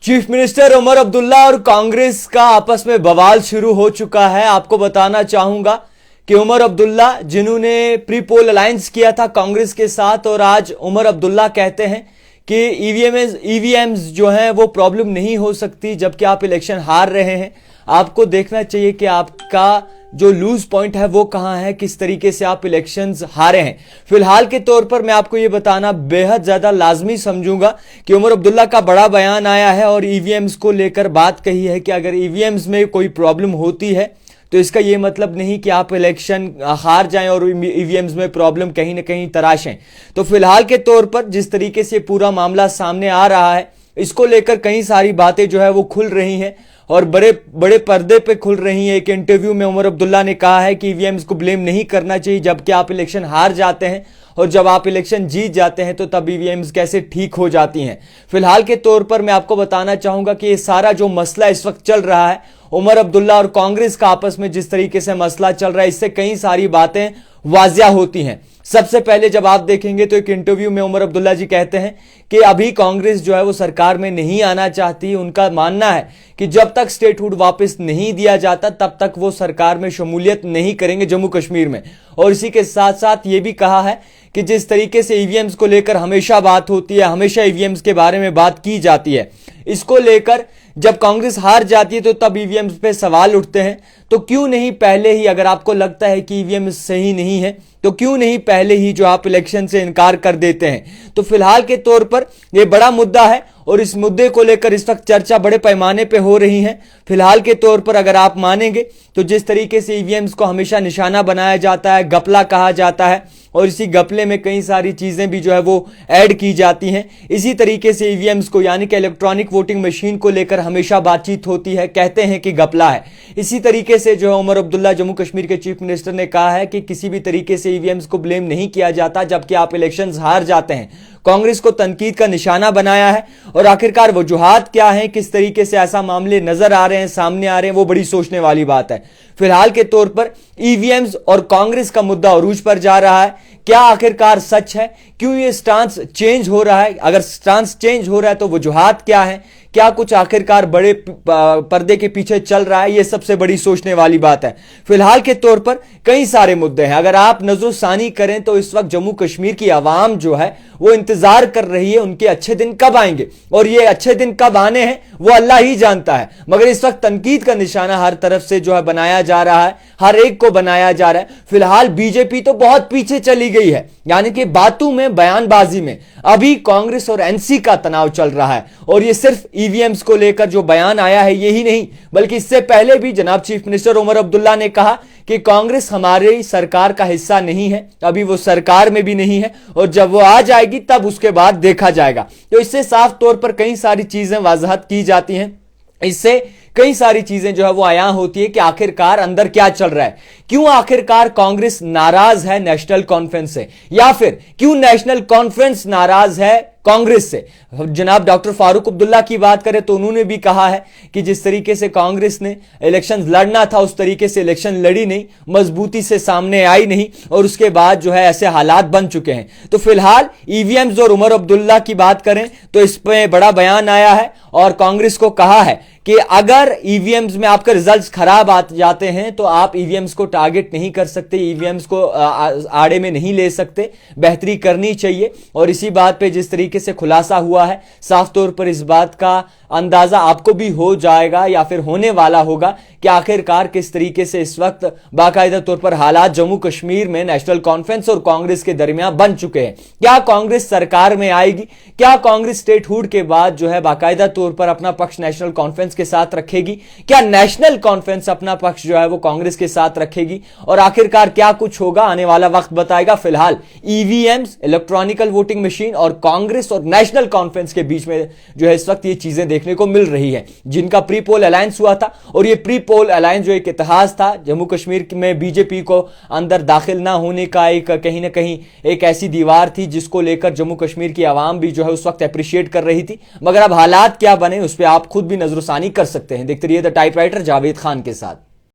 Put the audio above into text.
Chief minister Omar Abdullah और कांग्रेस का आपस में बवाल शुरू हो चुका है। आपको बताना चाहूंगा कि उमर अब्दुल्ला जिन्होंने प्री पोल अलायंस किया था कांग्रेस के साथ, और आज उमर अब्दुल्ला कहते हैं कि ईवीएम्स जो हैं वो प्रॉब्लम नहीं हो सकती, जबकि आप इलेक्शन हार रहे हैं। आपको देखना चाहिए कि आपका जो लूज पॉइंट है वो कहां है, किस तरीके से आप इलेक्शंस हारे हैं। फिलहाल के तौर पर मैं आपको ये बताना बेहद ज्यादा लाजमी समझूंगा कि उमर अब्दुल्ला का बड़ा बयान आया है और ईवीएम्स को लेकर बात कही है कि अगर ईवीएम्स में कोई प्रॉब्लम होती है तो इसका यह मतलब नहीं कि आप इलेक्शन हार जाएं और ईवीएम्स में प्रॉब्लम कहीं ना कहीं तराशें। तो फिलहाल के तौर पर जिस तरीके से पूरा मामला सामने आ रहा है, इसको लेकर कई सारी बातें जो है वो खुल रही हैं और बड़े बड़े पर्दे पे खुल रही है। एक इंटरव्यू में उमर अब्दुल्ला ने कहा है कि ईवीएम्स को ब्लेम नहीं करना चाहिए, जबकि आप इलेक्शन हार जाते हैं और जब आप इलेक्शन जीत जाते हैं तो तब ईवीएम्स कैसे ठीक हो जाती हैं। फिलहाल के तौर पर मैं आपको बताना चाहूंगा कि ये सारा जो मसला इस वक्त चल रहा है, उमर अब्दुल्ला और कांग्रेस का आपस में जिस तरीके से मसला चल रहा है, इससे कई सारी बातें वाजिया होती हैं। सबसे पहले जब आप देखेंगे तो एक इंटरव्यू में उमर अब्दुल्ला जी कहते हैं कि अभी कांग्रेस जो है वो सरकार में नहीं आना चाहती। उनका मानना है कि जब तक स्टेटहुड वापस नहीं दिया जाता तब तक वो सरकार में शमूलियत नहीं करेंगे जम्मू कश्मीर में। और इसी के साथ साथ ये भी कहा है कि जिस तरीके से ईवीएम्स को लेकर हमेशा बात होती है, हमेशा ईवीएम्स के बारे में बात की जाती है, इसको लेकर जब कांग्रेस हार जाती है तो तब ईवीएम्स पे सवाल उठते हैं। तो क्यों नहीं पहले ही, अगर आपको लगता है कि ईवीएम सही नहीं है तो क्यों नहीं पहले ही जो आप इलेक्शन से इनकार कर देते हैं। तो फिलहाल के तौर पर यह बड़ा मुद्दा है और इस मुद्दे को लेकर इस वक्त चर्चा बड़े पैमाने पे हो रही है। फिलहाल के तौर पर अगर आप मानेंगे तो जिस तरीके से ईवीएम्स को हमेशा निशाना बनाया जाता है, गपला कहा जाता है और इसी गपले में कई सारी चीजें भी जो है वो ऐड की जाती हैं, इसी तरीके से ईवीएम्स को यानी कि इलेक्ट्रॉनिक वोटिंग मशीन को लेकर हमेशा बातचीत होती है, कहते हैं कि गपला है। इसी तरीके से जो है उमर अब्दुल्ला जम्मू कश्मीर के चीफ मिनिस्टर ने कहा है कि किसी भी तरीके से ईवीएम्स को ब्लेम नहीं किया जाता, जबकि आप इलेक्शंस हार जाते हैं। कांग्रेस को तनकीद का निशाना बनाया है और आखिरकार वजूहात क्या है, किस तरीके से ऐसा मामले नजर आ रहे हैं, सामने आ रहे हैं, वो बड़ी सोचने वाली बात है। फिलहाल के तौर पर ईवीएम्स और कांग्रेस का मुद्दा अरूज पर जा रहा है। क्या आखिरकार सच है? क्यों ये स्टांस चेंज हो रहा है? अगर स्टांस चेंज हो रहा है तो वजूहात क्या है? क्या कुछ आखिरकार बड़े पर्दे के पीछे चल रहा है? ये सबसे बड़ी सोचने वाली बात है। फिलहाल के तौर पर कई सारे मुद्दे हैं। अगर आप नजरसानी करें तो इस वक्त जम्मू कश्मीर की आवाम जो है वो इंतजार कर रही है उनके अच्छे दिन कब आएंगे, और ये अच्छे दिन कब आने हैं वो अल्लाह ही जानता है। मगर इस वक्त तनकीद का निशाना हर तरफ से जो है बनाया जा रहा है, हर एक को बनाया जा रहा है। फिलहाल बीजेपी तो बहुत पीछे चली गई है, यानी कि बातों में, बयानबाजी में। अभी कांग्रेस और एनसी का तनाव चल रहा है और ये सिर्फ ईवीएम्स को लेकर जो बयान आया है यही नहीं, बल्कि इससे पहले भी जनाब चीफ मिनिस्टर उमर अब्दुल्ला ने कहा कि कांग्रेस हमारी सरकार का हिस्सा नहीं है, अभी वो सरकार में भी नहीं है और जब वो आ जाएगी तब उसके बाद देखा जाएगा। तो इससे साफ तौर पर कई सारी चीजें वाज़हत की जाती हैं, इससे कई सारी चीजें जो है वो आया होती है कि आखिरकार अंदर क्या चल रहा है। क्यों आखिरकार कांग्रेस नाराज है नेशनल कॉन्फ्रेंस से, या फिर क्यों नेशनल कॉन्फ्रेंस नाराज है कांग्रेस से। जनाब डॉक्टर फारूक अब्दुल्ला की बात करें तो उन्होंने भी कहा है कि जिस तरीके से कांग्रेस ने इलेक्शन लड़ना था उस तरीके से इलेक्शन लड़ी नहीं, मजबूती से सामने आई नहीं और उसके बाद जो है ऐसे हालात बन चुके हैं। तो फिलहाल ईवीएम्स और उमर अब्दुल्ला की बात करें तो इस पे बड़ा बयान आया है और कांग्रेस को कहा है कि अगर ईवीएम्स में आपके रिजल्ट्स खराब आ जाते हैं तो आप ईवीएम्स को टारगेट नहीं कर सकते, ईवीएम्स को आड़े में नहीं ले सकते, बेहतरी करनी चाहिए। और इसी बात पे जिस तरीके से खुलासा हुआ है, साफ तौर पर इस बात का अंदाजा आपको भी हो जाएगा या फिर होने वाला होगा कि आखिरकार किस तरीके से इस वक्त बाकायदा तौर पर हालात जम्मू कश्मीर में नेशनल कॉन्फ्रेंस और कांग्रेस के दरमियान बन चुके हैं। क्या कांग्रेस सरकार में आएगी? क्या कांग्रेस स्टेटहुड के बाद जो है बाकायदा तौर पर अपना पक्ष नेशनल कॉन्फ्रेंस के साथ रखेगी? क्या नेशनल कॉन्फ्रेंस अपना पक्ष जो है वो कांग्रेस के साथ रखेगी? और आखिरकार क्या कुछ होगा, आने वाला वक्त बताएगा। फिलहाल ईवीएम्स, इलेक्ट्रॉनिकल वोटिंग मशीन और कांग्रेस और नेशनल कॉन्फ्रेंस के बीच में जो है इस वक्त ये चीजें देखने को मिल रही है, जिनका प्री पोल अलायंस हुआ था। और ये प्री पोल अलायंस जो एक इतिहास था, जम्मू कश्मीर में बीजेपी को अंदर दाखिल ना होने का एक कहीं ना कहीं एक ऐसी दीवार थी जिसको लेकर जम्मू कश्मीर की आवाम भी जो है उस वक्त अप्रिशिएट कर रही थी। मगर अब हालात क्या बने उस पर आप खुद भी नजरसानी कर सकते हैं। देखते रहिए द टाइपराइटर जावेद खान के साथ।